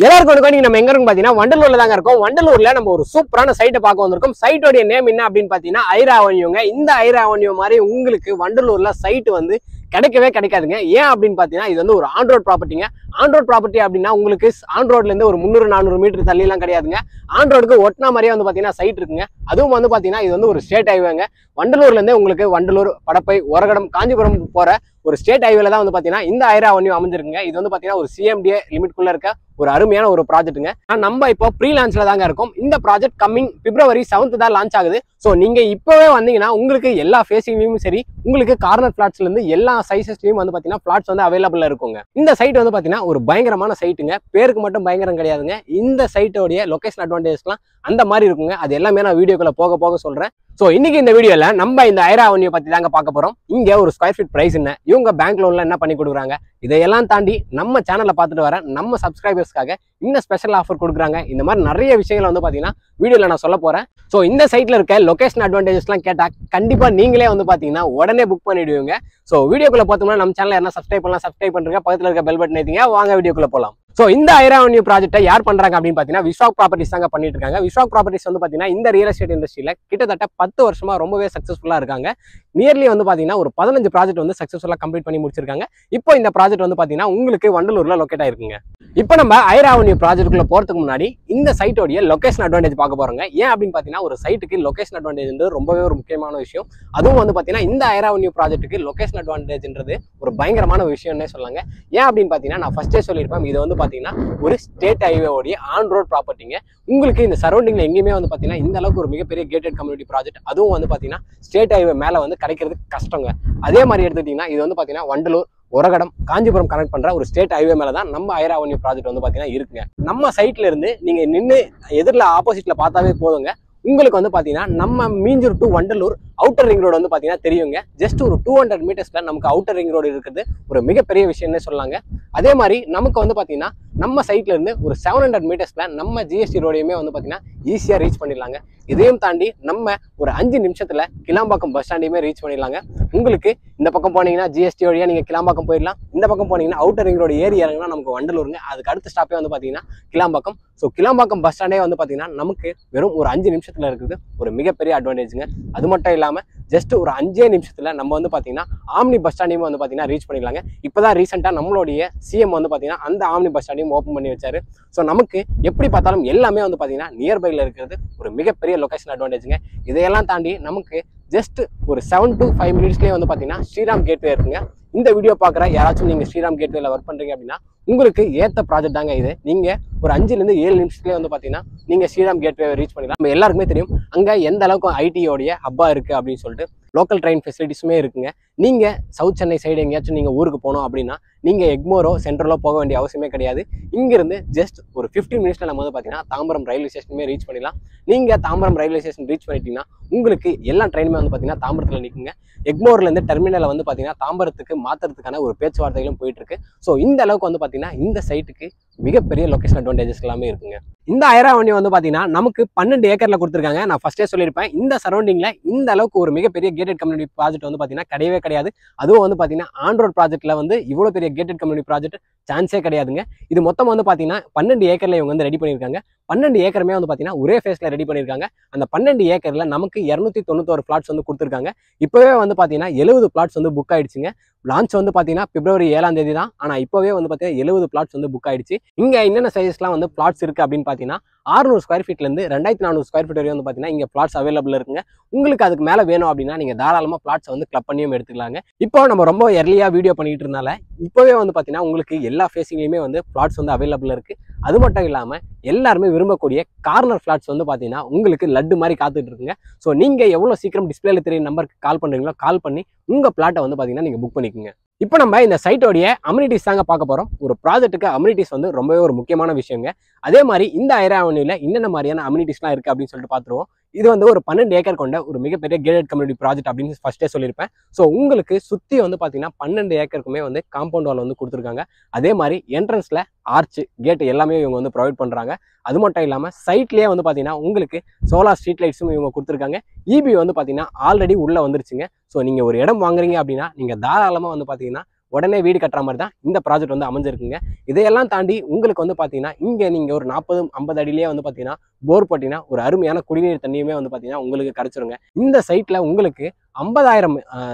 எல்லாருக்கும் நீங்க நம்ம எங்க இருக்கும் பாத்தீங்கன்னா வண்டலூர்ல தாங்க இருக்கோம். வண்டலூர்ல நம்ம ஒரு சூப்பரான சைட்டை பார்க்க வந்திருக்கோம். சைட்டோட நேம் என்ன அப்படின்னு பாத்தீங்கன்னா ஐரா அவென்யூங்க. இந்த ஐரா அவென்யூ மாதிரி உங்களுக்கு வண்டலூர்ல சைட் வந்து கிடைக்கவே கிடைக்காதுங்க. ஏன் அப்படின்னு பாத்தீங்கன்னா இது வந்து ஒரு ஆன் ரோட் ப்ராப்பர்ட்டிங்க. ஆன் ரோட் ப்ராப்பர்ட்டி அப்படின்னா உங்களுக்கு ஆன் ரோட்ல இருந்து ஒரு 300-400 மீட்டர் தள்ளி எல்லாம் கிடையாதுங்க. ஆன் ரோடுக்கு ஒட்டினா மாதிரியே வந்து பாத்தீங்கன்னா சைட் இருக்குங்க. அதுவும் வந்து பாத்தீங்கன்னா இது வந்து ஒரு ஸ்டேட் ஹைவேங்க. வண்டலூர்ல இருந்து உங்களுக்கு வண்டலூர், படப்பை, ஒரகடம், காஞ்சிபுரம் போற ஒரு ஸ்டேட் ஹைவேல தான் வந்து பாத்தீங்கன்னா இந்த ஐரா அவென்யூ அமைஞ்சிருக்குங்க. இது வந்து பாத்தீங்கன்னா ஒரு CMDA லிமிட்குள்ள இருக்க ஒரு அருமையான ஒரு ப்ராஜெக்ட்டுங்க. நம்ம இப்போ ப்ரீ லான்ச்ல தாங்க இருக்கோம். இந்த ப்ராஜெக்ட் கம்மிங் February 7th தான் லான்ச் ஆகுது. ஸோ நீங்க இப்பவே வந்தீங்கன்னா உங்களுக்கு எல்லா ஃபேசிங்லயும் சரி, உங்களுக்கு கார்னர் பிளாட்ஸ்ல இருந்து எல்லா சைசஸ்லயும் வந்து பாத்தீங்கன்னா பிளாட்ஸ் வந்து அவைலபிளா இருக்குங்க. இந்த சைட் வந்து பாத்தீங்கன்னா ஒரு பயங்கரமான சைட்டுங்க. பேருக்கு மட்டும் பயங்கரம் கிடையாதுங்க. இந்த சைட்டோடைய லொகேஷன் அட்வான்டேஜ்லாம் அந்த மாதிரி இருக்குங்க. அது எல்லாமே நான் வீடியோக்குள்ள போக போக சொல்றேன். ஸோ இன்னைக்கு இந்த வீடியோல நம்ம இந்த ஐரா அவென்யூ பத்தி தாங்க பார்க்க போறோம். இங்க ஒரு ஸ்கொயர் ஃபீட் பிரைஸ் என்ன, இவங்க பேங்க் லோன்ல என்ன பண்ணி கொடுக்குறாங்க, இதையெல்லாம் தாண்டி நம்ம சேனல்ல பார்த்துட்டு வர நம்ம சப்ஸ்கிரைபர்ஸ்க்காக இன்னும் ஸ்பெஷல் ஆஃபர் கொடுக்குறாங்க. இந்த மாதிரி நிறைய விஷயங்கள் வந்து பாத்தீங்கன்னா வீடியோல நான் சொல்ல போறேன். ஸோ இந்த சைட்ல இருக்க லொகேஷன் அட்வான்டேஜஸ்லாம் கேட்டா கண்டிப்பா நீங்களே வந்து பாத்தீங்கன்னா உடனே புக் பண்ணிடுவீங்க. ஸோ வீடியோக்குள்ள பார்த்தோம்னா நம்ம சேனல் என்ன சப்ஸ்கிரைப் பண்ணலாம், சப்ஸ்கிரைப் பண்றீங்க, பக்கத்துல இருக்க பெல் பட்டன் ஏத்திங்க. வாங்க வீடியோக்குள்ள போலாம். ஸோ இந்த ஐரா அவென்யூ ப்ராஜெக்ட்டை யார் பண்றாங்க அப்படின்னு பாத்தீங்கன்னா விஸ்வாக் ப்ராப்பர்ட்டிஸ் தாங்க பண்ணிட்டு இருக்காங்க. விஸ்வாக் ப்ராப்பர்ட்டிஸ் வந்து பாத்தீங்கன்னா இந்த ரியல் எஸ்டேட் இண்டஸ்ட்ரியில கிட்டத்தட்ட 10 வருஷமா ரொம்பவே சக்சஸ்ஃபுல்லா இருக்காங்க. நியர்லி வந்து பாத்தீங்கன்னா ஒரு 15 ப்ராஜெக்ட் வந்து சக்சஸ்ஃபுல்லா கம்ப்ளீட் பண்ணி முடிச்சிருக்காங்க. இப்போ இந்த ப்ராஜெக்ட் வந்து பாத்தீங்கன்னா உங்களுக்கு வண்டலூர்ல லொக்கேட் ஆயிருக்குங்க. இப்போ நம்ம ஐரா அவென்யூ ப்ராஜெக்ட்டுக்குள்ள போறதுக்கு முன்னாடி இந்த சைட்டோடைய லொகேஷன் அட்வான்டேஜ் பார்க்க போறோங்க. ஏன் அப்படின்னு பாத்தீங்கன்னா ஒரு சைட்டுக்கு லொகேஷன் அட்வான்டேஜ்ன்றது ரொம்பவே ஒரு முக்கியமான விஷயம். அதுவும் வந்து பாத்தீங்கன்னா இந்த ஐரா அவென்யூ ப்ராஜெக்ட்டுக்கு லொகேஷன் அட்வான்டேஜ்ன்றது ஒரு பயங்கரமான விஷயம்னே சொல்லாங்க. ஏன் அப்படின்னு பாத்தீங்கன்னா நான் ஃபர்ஸ்டே சொல்லியிருப்பேன், இது வந்து பாத்தீங்கன்னா ஒரு ஸ்டேட் ஹைவேவோடைய ஆன் ரோட் ப்ராப்பர்ட்டிங்க. உங்களுக்கு இந்த சரௌண்டிங்ல எங்கேயுமே வந்து பாத்தீங்கன்னா இந்த அளவுக்கு ஒரு மிகப்பெரிய கேட்டட் கம்யூனிட்டி ப்ராஜெக்ட், அதுவும் வந்து பாத்தீங்கன்னா ஸ்டேட் ஹைவே மேல வந்து கிடைக்கிறது கஷ்டங்க. அதே மாதிரி எடுத்துக்கிட்டீங்கன்னா இது வந்து பாத்தீங்கன்னா வண்டலூர், ஒரகடம், காஞ்சிபுரம் கனெக்ட் பண்ற ஒரு ஸ்டேட் ஹைவே மேல தான் நம்ம ஐரா அவென்யூ ப்ராஜெக்ட் வந்து பாத்தீங்கன்னா இருக்குங்க. நம்ம சைட்ல இருந்து நீங்க நின்று எதிரில் ஆப்போசிட்ல பார்த்தாவே போதுங்க, உங்களுக்கு வந்து பாத்தீங்கன்னா நம்ம Minjur to Vandalur outer ring road வந்து பாத்தீங்கன்னா தெரியுங்க. ஜஸ்ட் ஒரு 200 மீட்டர்ஸ்ல நமக்கு அவுட்டர் ரிங் ரோடு இருக்குது ஒரு மிகப்பெரிய விஷயம்னே சொல்லாங்க. அதே மாதிரி நமக்கு வந்து பாத்தீங்கன்னா நம்ம சைட்ல இருந்து ஒரு 700 மீட்டர்ஸ்ல நம்ம GST ரோடையுமே வந்து பாத்தீங்கன்னா ஈஸியா ரீச் பண்ணிடலாங்க. இதையும் தாண்டி நம்ம ஒரு 5 நிமிஷத்துல கிளாம்பாக்கம் பஸ் ஸ்டாண்டையுமே ரீச் பண்ணிடலாங்க. உங்களுக்கு இந்த பக்கம் போனீங்கன்னா GST வழியா நீங்க கிளாம்பாக்கம் போயிடலாம். இந்த பக்கம் போனீங்கன்னா அவுட்டர் ரிங் ரோடு ஏறி இறங்கினா நமக்கு வண்டலூருங்க. அதுக்கு அடுத்த ஸ்டாப்பே வந்து பாத்தீங்கன்னா கிளாம்பாக்கம். ஸோ கிளாம்பாக்கம் பஸ் ஸ்டாண்டே வந்து பாத்தீங்கன்னா நமக்கு வெறும் ஒரு 5 நிமிஷத்துல இருக்குது ஒரு மிகப்பெரிய அட்வான்டேஜுங்க. அது மட்டும் இல்லாம ஜஸ்ட் ஒரு 5 நிமிஷத்துல நம்ம வந்து பாத்தீங்கன்னா ஆம்னி பஸ் ஸ்டாண்டையும் வந்து பாத்தீங்கன்னா ரீச் பண்ணிடலாங்க. இப்பதான் ரீசெண்டா நம்மளுடைய CM வந்து பாத்தீங்கன்னா அந்த ஆம்னி பஸ் ஸ்டாண்டையும் ஓப்பன் பண்ணி வச்சாரு. ஸோ நமக்கு எப்படி பார்த்தாலும் எல்லாமே வந்து பாத்தீங்கன்னா நியர்பைல இருக்கிறது ஒரு மிகப்பெரிய லொகேஷன் அட்வான்டேஜுங்க. இதையெல்லாம் தாண்டி நமக்கு ஜஸ்ட் ஒரு 7 to 5 மினிட்ஸ்லேயே வந்து பாத்தீங்கன்னா ஸ்ரீராம் கேட்வே இருக்குங்க. இந்த வீடியோ பார்க்குற யாராச்சும் நீங்க ஸ்ரீராம் கேட்வேல ஒர்க் பண்றீங்க அப்படின்னா உங்களுக்கு ஏற்ற ப்ராஜெக்ட் தாங்க இது. நீங்க ஒரு 5லேருந்து 7 நிமிஷத்துலேயே வந்து பாத்தீங்கன்னா நீங்க ஸ்ரீராம் கேட்வே ரீச் பண்ணிடலாம். நம்ம எல்லாருக்குமே தெரியும் அங்க எந்த அளவுக்கு ஐடியோடைய ஹப்பா இருக்கு அப்படின்னு சொல்லிட்டு. லோக்கல் ட்ரெயின் ஃபெசிலிட்டிஸுமே இருக்குங்க. நீங்க சவுத் சென்னை சைடு எங்கேயாச்சும் நீங்க ஊருக்கு போனோம் அப்படின்னா நீங்க எக்மோரோ சென்ட்ரலோ போக வேண்டிய அவசியமே கிடையாது. இங்கிருந்து ஜஸ்ட் ஒரு 15 மினிட்ஸ்ல நம்ம வந்து பாத்தீங்கன்னா தாம்பரம் ரயில்வே ஸ்டேஷனுமே ரீச் பண்ணிடலாம். நீங்க தாம்பரம் ரயில்வே ஸ்டேஷன் ரீச் பண்ணிட்டீங்கன்னா உங்களுக்கு எல்லா ட்ரெயினுமே வந்து பாத்தீங்கன்னா தாம்பரத்துல நிற்குங்க. எக்மோர்ல இருந்து டெர்மினலை வந்து பாத்தீங்கன்னா தாம்பரத்துக்கு மாத்துறதுக்கான ஒரு பேச்சுவார்த்தைகளும் போயிட்டு இருக்கு. ஸோ இந்த அளவுக்கு வந்து பாத்தீங்கன்னா இந்த சைட்டுக்கு மிகப்பெரிய லொகேஷன் அட்வான்டேஜஸ் எல்லாமே இருக்குங்க. இந்த ஐரா அவென்யூ வந்து பாத்தீங்கன்னா நமக்கு 12 ஏக்கர்ல கொடுத்துருக்காங்க. நான் ஃபர்ஸ்டே சொல்லியிருப்பேன், இந்த சரௌண்டிங்ல இந்த அளவுக்கு ஒரு மிகப்பெரிய கேட்டட் கம்யூனிட்டி ப்ராஜெக்ட் வந்து பாத்தீங்கன்னா கிடையவே கிடையாது. அதுவும் வந்து பாத்தீங்கன்னா ஆன் ரோட் ப்ராஜெக்ட்ல வந்து இவ்வளவு பெரிய கேட்டட் கம்யூனிட்டி ப்ராஜெக்ட் சான்ஸே கிடையாதுங்க. இது மொத்தம் வந்து பாத்தீங்கன்னா 12 ஏக்கர்ல இவங்க வந்து ரெடி பண்ணியிருக்காங்க. 12 ஏக்கருமே வந்து பாத்தீங்கன்னா ஒரே ஃபேஸ்ல ரெடி பண்ணியிருக்காங்க. அந்த 12 ஏக்கர்ல நமக்கு 291 பிளாட்ஸ் வந்து கொடுத்துருக்காங்க. இப்பவே வந்து பாத்தீங்கன்னா 70 பிளாட்ஸ் வந்து புக் ஆயிடுச்சுங்க. லான்ச் வந்து பாத்தீங்கன்னா February 7ஆம் தேதி தான். ஆனா இப்பவே வந்து பாத்தீங்கன்னா 70 பிளாட்ஸ் வந்து புக் ஆயிடுச்சு. இங்க என்னென்ன சைஸ்லாம் வந்து பிளாட்ஸ் இருக்கு அப்படின்னு பாத்தீங்கன்னா 600 ஸ்கொயர் ஃபீட்ல இருந்து 2400 ஸ்கொயர் ஃபீட் வரையும் வந்து பாத்தீங்கன்னா இங்க பிளாட்ஸ் அவைலபிள் இருக்குங்க. உங்களுக்கு அதுக்கு மேல வேணும் அப்படின்னா நீங்க தாராளமா பிளாட்ஸ் வந்து கிளப் பண்ணியும் எடுத்துக்கலாங்க. இப்போ நம்ம ரொம்ப எர்லியா வீடியோ பண்ணிட்டு இருந்தால இப்பவே வந்து பாத்தீங்கன்னா உங்களுக்கு எல்லா ஃபேசிங்லயுமே வந்து பிளாட்ஸ் வந்து அவைலபிள் இருக்கு. அது மட்டும் இல்லாம எல்லாருமே விரும்பக்கூடிய கார்னர் பிளாட்ஸ் வந்து பாத்தீங்கன்னா உங்களுக்கு லட்டு மாதிரி காத்துட்டு இருக்குங்க. ஸோ நீங்க எவ்வளவு சீக்கிரம் டிஸ்பிளேல தெரிய நம்பருக்கு கால் பண்றீங்களோ கால் பண்ணி உங்க பிளாட்டை வந்து பாத்தீங்கன்னா நீங்க புக் பண்ணிக்கோங்க. இப்போ நம்ம இந்த சைட்டோடைய அம்யூனிட்டிஸ் தாங்க பார்க்க போறோம். ஒரு ப்ராஜெக்ட்டுக்கு அம்யூனிட்டிஸ் வந்து ரொம்பவே ஒரு முக்கியமான விஷயங்க. அதே மாதிரி இந்த ஐரா அவென்யூல என்னென்ன மாதிரியான அம்யூனிட்டிஸ்லாம் இருக்கு அப்படின்னு சொல்லிட்டு பார்த்துருவோம். இது வந்து ஒரு 12 ஏக்கர் கொண்ட ஒரு மிகப்பெரிய கேட்டட் கம்யூனிட்டி ப்ராஜெக்ட் அப்படின்னு ஃபர்ஸ்டே சொல்லியிருப்பேன். ஸோ உங்களுக்கு சுத்தி வந்து பாத்தீங்கன்னா 12 ஏக்கருக்குமே வந்து காம்பவுண்ட் வால் வந்து கொடுத்துருக்காங்க. அதே மாதிரி என்ட்ரன்ஸ்ல ஆர்ச் கேட் எல்லாமே இவங்க வந்து ப்ரொவைட் பண்றாங்க. அது மட்டும் இல்லாம சைட்லயே வந்து பாத்தீங்கன்னா உங்களுக்கு சோலார் ஸ்ட்ரீட் லைட்ஸும் இவங்க கொடுத்துருக்காங்க. EB வந்து பாத்தீங்கன்னா ஆல்ரெடி உள்ள வந்துருச்சுங்க. ஸோ நீங்க ஒரு இடம் வாங்குறீங்க அப்படின்னா நீங்க தாராளமா வந்து பாத்தீங்கன்னா உடனே வீடு கட்டுற மாதிரி தான் இந்த ப்ராஜெக்ட் வந்து அமைஞ்சிருக்குங்க. இதையெல்லாம் தாண்டி உங்களுக்கு வந்து பார்த்தீங்கன்னா இங்கே நீங்கள் ஒரு 40-50 அடியிலேயே வந்து பார்த்தீங்கன்னா போர் போட்டிங்கன்னா ஒரு அருமையான குடிநீர் தண்ணியுமே வந்து பார்த்தீங்கன்னா உங்களுக்கு கிடைச்சிருங்க. இந்த சைட்டில் உங்களுக்கு 50,000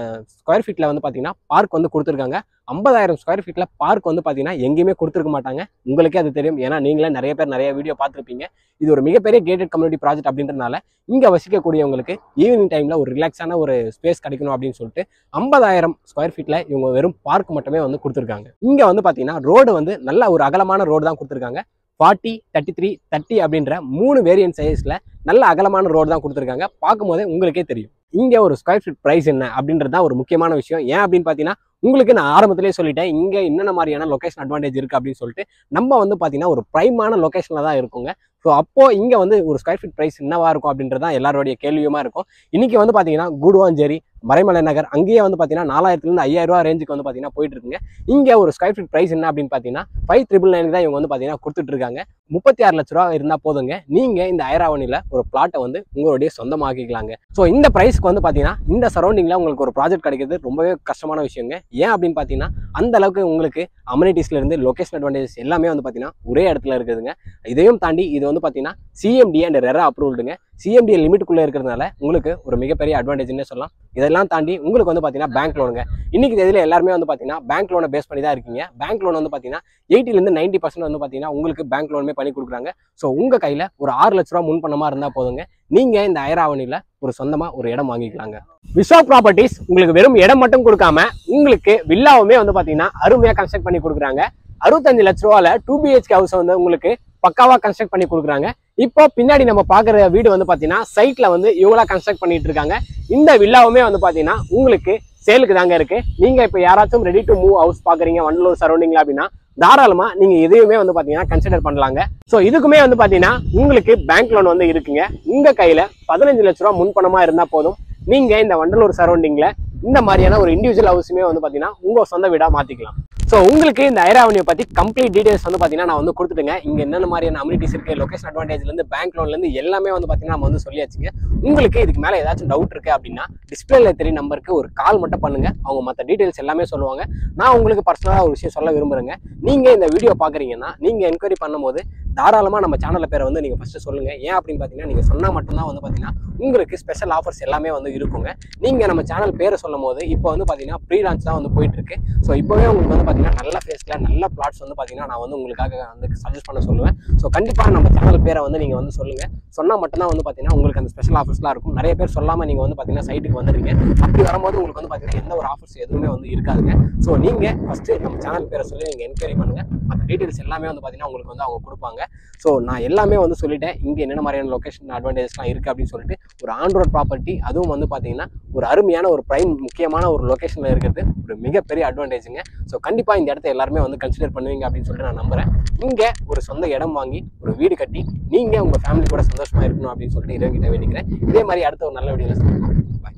ஸ்கொயர் ஃபீட்டில் வந்து பார்த்தீங்கன்னா பார்க் வந்து கொடுத்துருக்காங்க. 50,000 ஸ்கொயர் ஃபீட்டில் பார்க் வந்து பார்த்தீங்கன்னா எங்கேயுமே கொடுத்துருக்க மாட்டாங்க. உங்களுக்கே அது தெரியும். ஏன்னா நீங்களே நிறைய பேர் நிறைய வீடியோ பார்த்துருப்பீங்க. இது ஒரு மிகப்பெரிய கேட்டட் கம்யூனிட்டி ப்ராஜெக்ட் அப்படின்றதுனால இங்கே வசிக்கக்கூடியவங்களுக்கு ஈவினிங் டைமில் ஒரு ரிலாக்ஸான ஒரு ஸ்பேஸ் கிடைக்கணும் அப்படின்னு சொல்லிட்டு 50,000 ஸ்கொயர் ஃபீட்டில் இவங்க வெறும் பார்க் மட்டுமே வந்து கொடுத்துருக்காங்க. இங்கே வந்து பார்த்தீங்கன்னா ரோடு வந்து நல்ல ஒரு அகலமான ரோடு தான் கொடுத்துருக்காங்க. 40, 33, 30 அப்படின்ற 3 வேரியன்ட் சைஸில் நல்ல அகலமான ரோடு தான் கொடுத்துருக்காங்க. பார்க்கும்போதே உங்களுக்கே தெரியும். இங்கே ஒரு ஸ்கொயர் ஃபீட் ப்ரைஸ் என்ன அப்படின்றது தான் ஒரு முக்கியமான விஷயம். ஏன் அப்படின்னு பார்த்தீங்கன்னா உங்களுக்கு நான் ஆரம்பத்திலே சொல்லிட்டேன் இங்கே என்னென்ன மாதிரியான லொகேஷன் அட்வான்டேஜ் இருக்குது அப்படின்னு சொல்லிட்டு. நம்ம வந்து பார்த்தீங்கன்னா ஒரு ப்ரைமான லொகேஷனில் தான் இருக்குங்க. ஸோ அப்போது இங்கே வந்து ஒரு ஸ்கொயர் ஃபீட் ப்ரைஸ் என்னவா இருக்கும் அப்படின்றது தான் எல்லாருடைய கேள்வியுமா இருக்கும். இன்றைக்கி வந்து பார்த்தீங்கன்னா கூடுவாஞ்சேரி, மறைமலை நகர் அங்கேயே வந்து பார்த்தீங்கன்னா 4,000 5,000 ரூபா ரேஞ்சுக்கு வந்து பார்த்தீங்கன்னா போயிட்டு இருக்குங்க. இங்கே ஒரு ஸ்கொயர் ஃபீட் ப்ரைஸ் என்ன அப்படின்னு பார்த்தீங்கன்னா 5,999 தான் இவங்க வந்து பார்த்தீங்கன்னா கொடுத்துட்டு இருக்காங்க. 36 லட்ச ரூபா இருந்தால் போதுங்க, நீங்கள் இந்த ஐராவணியில் ஒரு பிளாட்டை வந்து உங்களுடைய சொந்தமாக்கிக்கலாங்க. ஸோ இந்த ப்ரைஸ்க்கு வந்து பார்த்தீங்கன்னா இந்த சரௌண்டிங்கில் உங்களுக்கு ஒரு ப்ராஜெக்ட் கிடைக்கிறது ரொம்பவே கஷ்டமான விஷயங்க. ஏன் அப்படின்னு பார்த்தீங்கன்னா அந்த அளவுக்கு உங்களுக்கு அம்யூனிட்டிஸ்லேருந்து லொகேஷன் அட்வான்டேஜஸ் எல்லாமே வந்து பார்த்தீங்கன்னா ஒரே இடத்துல இருக்குதுங்க. இதையும் தாண்டி இது வந்து பார்த்தீங்கன்னா சிஎம்டி அண்ட் ரெரா அப்ரூவ்டுங்க. சிஎம்டி லிமிட்டுக்குள்ளே இருக்கிறதுனால உங்களுக்கு ஒரு மிகப்பெரிய அட்வான்டேஜ்னே சொல்லலாம். இதெல்லாம் தாண்டி உங்களுக்கு வந்து பார்த்தீங்கன்னா பேங்க் லோனுங்க. இன்னைக்கு தேதியில் எல்லாருமே வந்து பார்த்தீங்கன்னா பேங்க் லோனை பேஸ் பண்ணி தான் இருக்கீங்க. பேங்க் லோன் வந்து பார்த்தீங்கன்னா 80% 90% வந்து பார்த்தீங்கன்னா உங்களுக்கு பேங்க் லோனுமே பண்ணி கொடுக்குறாங்க. ஸோ உங்கள் கையில் ஒரு 6 லட்ச ரூபா முன்பணமாக இருந்தால் போதுங்க, நீங்கள் இந்த ஐராவணியில் ஒரு சொந்தமாக ஒரு இடம் வாங்கிக்கலாங்க. விஸ்வா ப்ராப்பர்ட்டிஸ் உங்களுக்கு வெறும் இடம் மட்டும் கொடுக்காம உங்களுக்கு வில்லாவுமே வந்து பார்த்தீங்கன்னா அருமையாக கன்ஸ்ட்ரக்ட் பண்ணி கொடுக்குறாங்க. 65 லட்ச ரூபாவில் 2 BHK ஹவுஸ் வந்து உங்களுக்கு பக்காவா கன்ஸ்ட்ரக்ட் பண்ணி கொடுக்குறாங்க. இப்போ பின்னாடி நம்ம பார்க்குற வீடு வந்து பார்த்தீங்கன்னா சைட்டில் வந்து இவங்களா கன்ஸ்ட்ரக்ட் பண்ணிட்டு இருக்காங்க. இந்த வில்லாவுமே வந்து பார்த்தீங்கன்னா உங்களுக்கு சேலுக்கு தாங்க இருக்கு. நீங்கள் இப்போ யாராச்சும் ரெடி டு மூவ் ஹவுஸ் பார்க்குறீங்க வண்டலூர் சரௌண்டிங்ல அப்படின்னா தாராளமாக நீங்கள் இதையுமே வந்து பார்த்தீங்கன்னா கன்சிடர் பண்ணலாங்க. ஸோ இதுக்குமே வந்து பார்த்தீங்கன்னா உங்களுக்கு பேங்க் லோன் வந்து இருக்குங்க. உங்கள் கையில் 15 லட்ச ரூபா முன்பணமாக இருந்தால் போதும், நீங்கள் இந்த வண்டலூர் சரௌண்டிங்கில் இந்த மாதிரியான ஒரு இண்டிவிஜுவல் ஹவுஸுமே வந்து பார்த்தீங்கன்னா உங்கள் சொந்த வீடாக மாற்றிக்கலாம். ஸோ உங்களுக்கு இந்த ஐராவணியை பற்றி கம்ப்ளீட் டீடைல்ஸ் வந்து பார்த்தீங்கன்னா நான் வந்து கொடுத்துட்டுங்க. இங்கே என்னென்ன மாதிரியான அம்யூனிட்டிஸ் இருக்குது, லொகேஷன் அட்வான்டேஜ்லேருந்து பேங்க் லோன்லேருந்து எல்லாமே வந்து பார்த்தீங்கன்னா நம்ம வந்து சொல்லியாச்சுங்க. உங்களுக்கு இதுக்கு மேலே ஏதாச்சும் டவுட் இருக்குது அப்படின்னா டிஸ்பிளேல தெரிய நம்பருக்கு ஒரு கால் மட்டும் பண்ணுங்கள். அவங்க மற்ற டீடைல்ஸ் எல்லாமே சொல்லுவாங்க. நான் உங்களுக்கு பர்சனலாக ஒரு விஷயம் சொல்ல விரும்புகிறேங்க. நீங்கள் இந்த வீடியோ பார்க்குறீங்கன்னா நீங்கள் என்கொயரி பண்ணும்போது தாராளமாக நம்ம சேனலில் பேரை வந்து நீங்கள் ஃபஸ்ட்டு சொல்லுங்கள். ஏன் அப்படின்னு பார்த்தீங்கன்னா நீங்கள் சொன்னால் மட்டும்தான் வந்து பார்த்தீங்கன்னா உங்களுக்கு ஸ்பெஷல் ஆஃபர்ஸ் எல்லாமே வந்து இருக்குங்க. நீங்கள் நம்ம சேனல் பேரை சொல்லும் போது இப்போ வந்து பார்த்தீங்கன்னா ப்ரீ லான்ச் தான் வந்து போயிட்டுருக்கு. ஸோ இப்போவே உங்களுக்கு வந்து பார்த்தீங்கன்னா நல்ல ஃபேஸில் நல்ல பிளாட்ஸ் வந்து பார்த்தீங்கன்னா நான் வந்து உங்களுக்காக வந்து சஜஸ்ட் பண்ண சொல்லுவேன். ஸோ கண்டிப்பாக நம்ம சேனல் பேரை வந்து நீங்கள் வந்து சொல்லுங்கள். சொன்னால் மட்டும்தான் வந்து பார்த்தீங்கன்னா உங்களுக்கு அந்த ஸ்பெஷல் ஆஃபர்ஸ்லாம் இருக்கும். நிறைய பேர் சொல்லாமல் நீங்கள் வந்து பார்த்தீங்கன்னா சைட்டுக்கு வந்துடுறீங்க. அப்படி வரும்போது உங்களுக்கு வந்து பார்த்தீங்கன்னா எந்த ஒரு ஆஃபர்ஸ் எதுவுமே வந்து இருக்காதுங்க. ஸோ நீங்கள் ஃபஸ்ட்டு நம்ம சேனல் பேரை சொல்லி நீங்கள் என்கொயரி பண்ணுங்கள். மற்ற டீட்டெயில்ஸ் எல்லாமே வந்து பார்த்தீங்கன்னா உங்களுக்கு வந்து அவங்க கொடுப்பாங்க. ஸோ நான் எல்லாமே வந்து சொல்லிட்டேன் இங்கே என்னென்ன மாதிரியான லொகேஷன் அட்வான்டேஜஸ்லாம் இருக்குது அப்படின்னு சொல்லிட்டு. ஒரு ஆன் ரோட் ப்ராப்பர்ட்டி, அதுவும் வந்து பார்த்தீங்கன்னா ஒரு அருமையான ஒரு ப்ரைம் முக்கியமான ஒரு லொகேஷனில் இருக்கிறது ஒரு மிகப்பெரிய அட்வான்டேஜுங்க. ஸோ கண்டிப்பாக இந்த இடத்த எல்லாருமே வந்து கன்சிடர் பண்ணுவீங்க அப்படின்னு சொல்லிட்டு நான் நம்புகிறேன். இங்கே ஒரு சொந்த இடம் வாங்கி ஒரு வீடு கட்டி நீங்கள் உங்கள் ஃபேமிலி கூட சந்தோஷமாக இருக்கணும் அப்படின்னு சொல்லிட்டு இறைவன்கிட்ட வேண்டிக்கிறேன். இதே மாதிரி அடுத்த ஒரு நல்ல வீடியோவில் சந்திப்போம். பாய்.